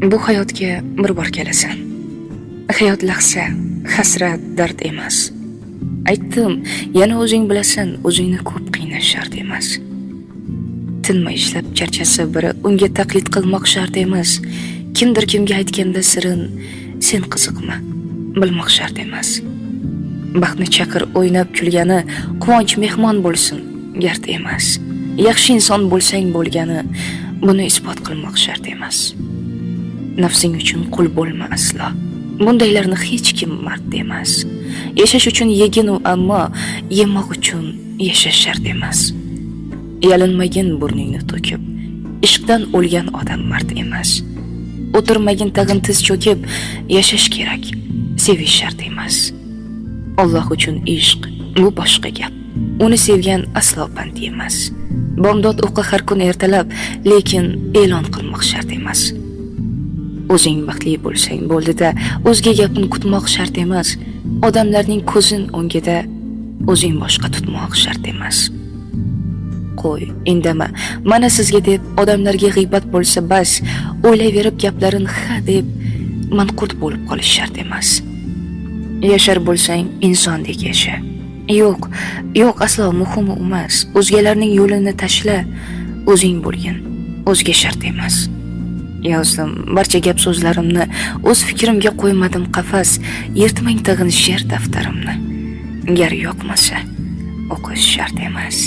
Bu hayotga bir bor kelasan. Hayot lahza, hasrat, dard emas. Aytdim, yana o'zing bilasan, o'zingni ko'p qiynash shart emas. Tinmay ishlab charchasa biri unga taqlid qilmoq shart emas. Kimdir kimga aytganda sirin, sen qiziqma, bilmoq shart emas. Baxtni chaqir o'ynab kulgani, quvonch mehmon bo'lsin, gard emas. Yaxshi inson bo'lsang bo'lgani, buni isbot qilmoq shart emas. Nafsing uchun qul bo'lma aslo. Bundaylarni hech kim mard emas. Yashash uchun yegin u, ammo yemoq uchun yashash shart emas. Yalinmagin burningni to'kib, ishqdan o'lgan odam mard emas. O'tirmagin tag'in tiz cho'kib, yashash kerak, sevish shart emas. Alloh uchun ishq bu boshqa gap. Uni sevgan aslo pand emas. Bomdod o'qi har kun ertalab, lekin e'lon qilmoq shart emas. O'zing baxtli bo'lsang bo'ldi-da, o'zga gapni kutmoq shart emas. Odamlarning ko'zin o'ngida o'zing boshqa tutmoq shart emas. Qo'y, indama, mana sizga deb odamlarga g'iybat bo'lsa bas, o'ylayverib gaplarin ha deb manqurt bo'lib qolish shart emas. Yashar bo'lsang insondek yasha. Yo'q, aslo muhimi emas. O'zgalarning yo'lini tashla, o'zing bo'lgin, o'zga shart emas. Yozdim barcha gap so'zlarimni, o'z fikrimga qo'ymadim qafas, yirtmang tag'in she'r daftarimni. Gar yoqmasa, o'qish shart emas.